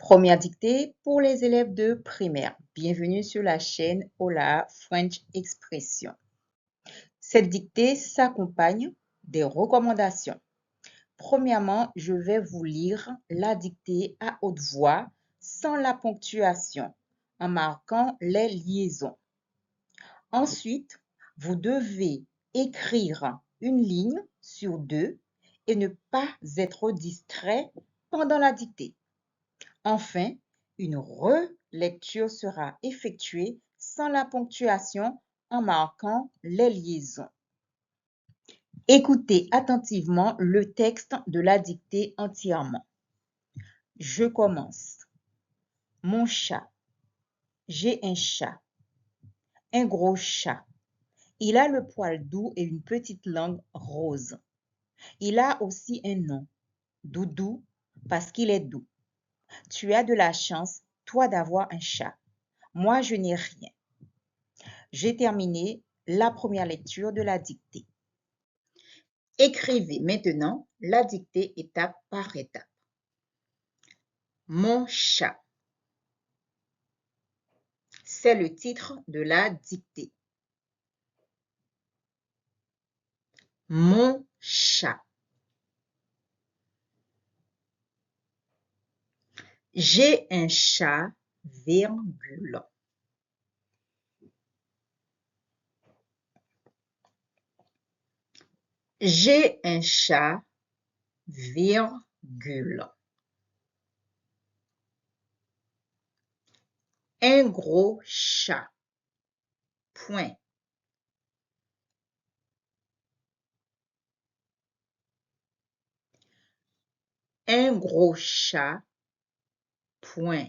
Première dictée pour les élèves de primaire. Bienvenue sur la chaîne Hola French Expression. Cette dictée s'accompagne des recommandations. Premièrement, je vais vous lire la dictée à haute voix sans la ponctuation en marquant les liaisons. Ensuite, vous devez écrire une ligne sur deux et ne pas être distrait pendant la dictée. Enfin, une relecture sera effectuée sans la ponctuation en marquant les liaisons. Écoutez attentivement le texte de la dictée entièrement. Je commence. Mon chat. J'ai un chat. Un gros chat. Il a le poil doux et une petite langue rose. Il a aussi un nom, Doudou, parce qu'il est doux. Tu as de la chance, toi, d'avoir un chat. Moi, je n'ai rien. J'ai terminé la première lecture de la dictée. Écrivez maintenant la dictée étape par étape. Mon chat. C'est le titre de la dictée. Mon chat. J'ai un chat, virgule. J'ai un chat, virgule. Un gros chat, point. Un gros chat, point.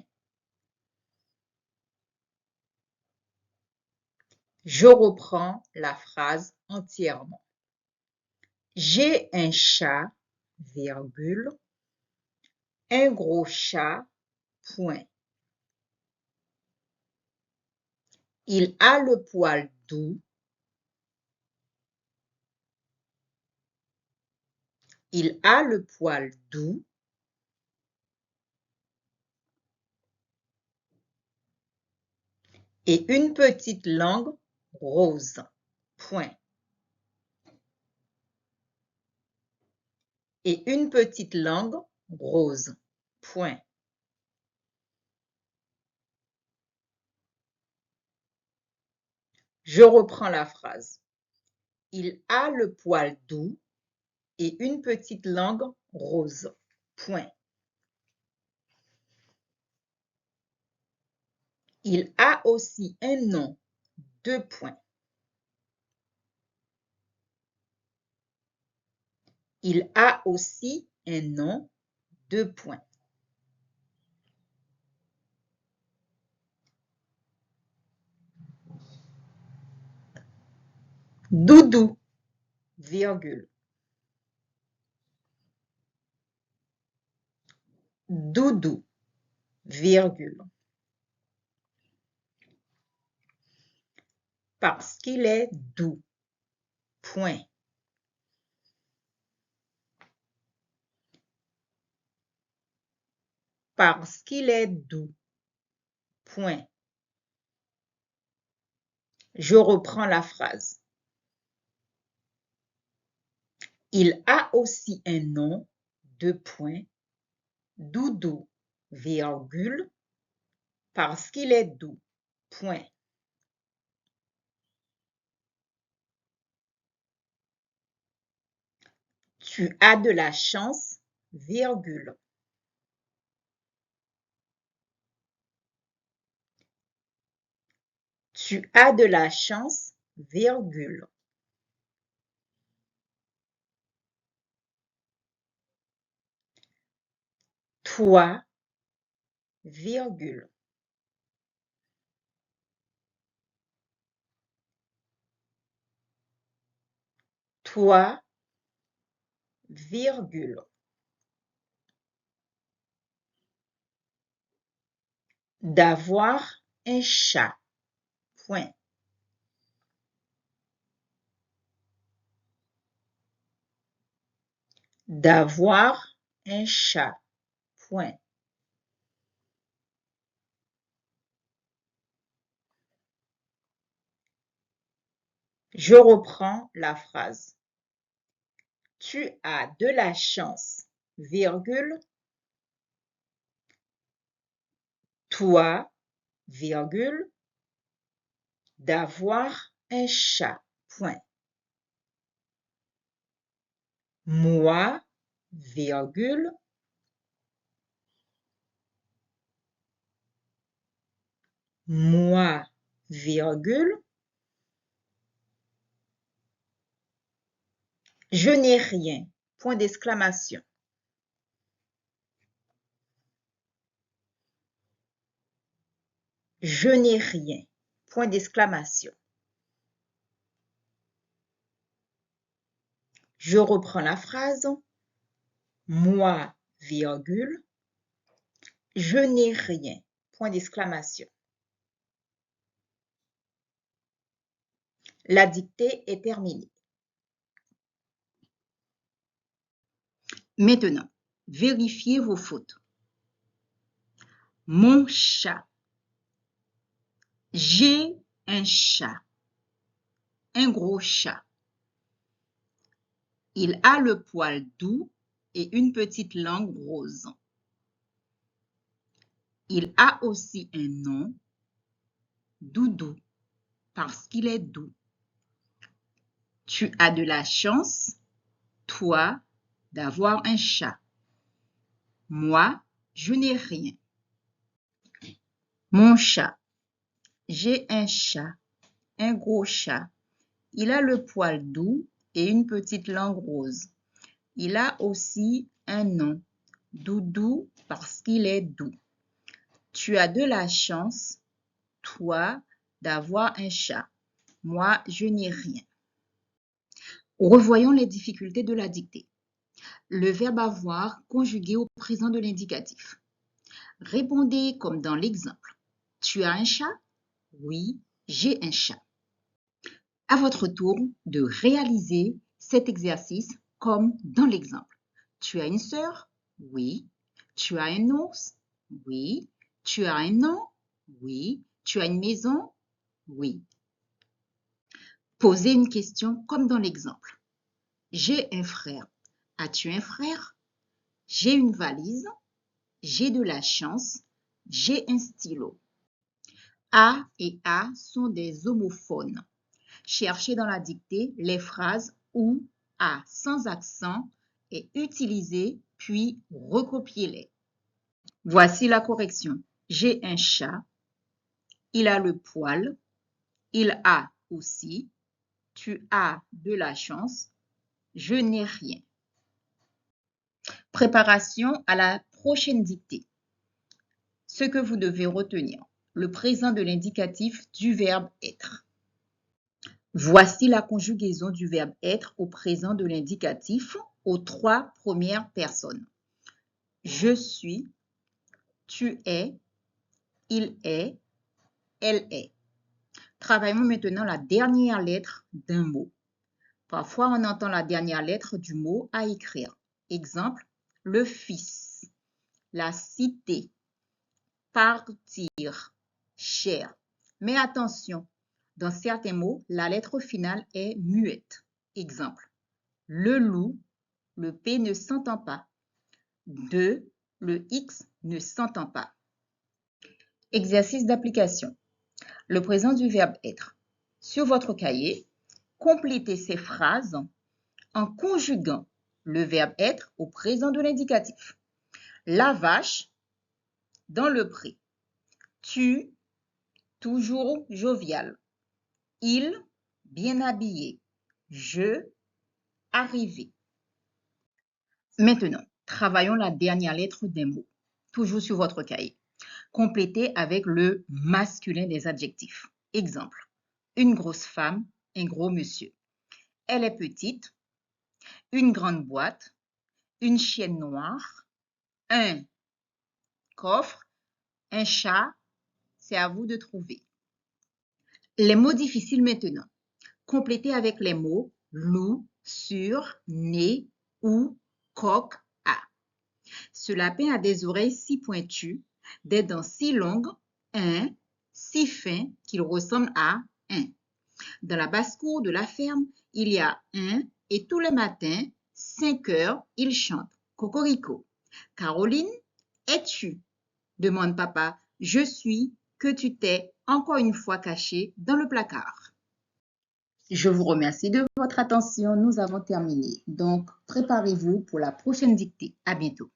Je reprends la phrase entièrement. J'ai un chat, virgule, un gros chat, point. Il a le poil doux. Il a le poil doux. Et une petite langue rose, point. Et une petite langue rose, point. Je reprends la phrase. Il a le poil doux et une petite langue rose, point. Il a aussi un nom, deux points. Il a aussi un nom, deux points. Doudou, virgule. Doudou, virgule. Parce qu'il est doux, point. Parce qu'il est doux, point. Je reprends la phrase. Il a aussi un nom, deux points, Doudou, virgule, parce qu'il est doux, point. Tu as de la chance, virgule. Tu as de la chance, virgule. Toi, virgule. Toi, virgule. D'avoir un chat, point. D'avoir un chat, point. Je reprends la phrase. Tu as de la chance, virgule, toi, virgule, d'avoir un chat, point. Moi, virgule, moi, virgule, je n'ai rien, point d'exclamation. Je n'ai rien, point d'exclamation. Je reprends la phrase. Moi, virgule, je n'ai rien, point d'exclamation. La dictée est terminée. Maintenant, vérifiez vos fautes. Mon chat. J'ai un chat. Un gros chat. Il a le poil doux et une petite langue rose. Il a aussi un nom, Doudou, parce qu'il est doux. Tu as de la chance, toi, d'avoir un chat. Moi, je n'ai rien. Mon chat. J'ai un chat, un gros chat. Il a le poil doux et une petite langue rose. Il a aussi un nom, Doudou, parce qu'il est doux. Tu as de la chance, toi, d'avoir un chat. Moi, je n'ai rien. Revoyons les difficultés de la dictée. Le verbe avoir conjugué au présent de l'indicatif. Répondez comme dans l'exemple. Tu as un chat? Oui, j'ai un chat. À votre tour de réaliser cet exercice comme dans l'exemple. Tu as une sœur? Oui. Tu as un ours? Oui. Tu as un nom? Oui. Tu as une maison? Oui. Posez une question comme dans l'exemple. J'ai un frère. As-tu un frère? J'ai une valise. J'ai de la chance. J'ai un stylo. A et A sont des homophones. Cherchez dans la dictée les phrases où A sans accent est utilisé, puis recopiez-les. Voici la correction. J'ai un chat. Il a le poil. Il a aussi. Tu as de la chance. Je n'ai rien. Préparation à la prochaine dictée. Ce que vous devez retenir. Le présent de l'indicatif du verbe être. Voici la conjugaison du verbe être au présent de l'indicatif aux trois premières personnes. Je suis, tu es, il est, elle est. Travaillons maintenant la dernière lettre d'un mot. Parfois, on entend la dernière lettre du mot à écrire. Exemple, le fils, la cité, partir, cher. Mais attention, dans certains mots, la lettre finale est muette. Exemple, le loup, le P ne s'entend pas. Le X ne s'entend pas. Exercice d'application. Le présent du verbe être. Sur votre cahier, complétez ces phrases en conjuguant le verbe être au présent de l'indicatif. La vache dans le pré. Tu, toujours jovial. Il, bien habillé. Je, arrivé. Maintenant, travaillons la dernière lettre d'un mot, toujours sur votre cahier. Complétez avec le masculin des adjectifs. Exemple, une grosse femme, un gros monsieur. Elle est petite, une grande boîte, une chienne noire, un coffre, un chat. C'est à vous de trouver. Les mots difficiles maintenant. Complétez avec les mots loup, sur, nez, ou, coq, à. Ce lapin a des oreilles si pointues, des dents si longues, un, si fin qu'il ressemble à un. Dans la basse-cour de la ferme, il y a un et tous les matins, 5 heures, il chante Cocorico. Caroline, es-tu? Demande papa. Je suis, que tu t'es encore une fois caché dans le placard. Je vous remercie de votre attention. Nous avons terminé. Donc, préparez-vous pour la prochaine dictée. À bientôt.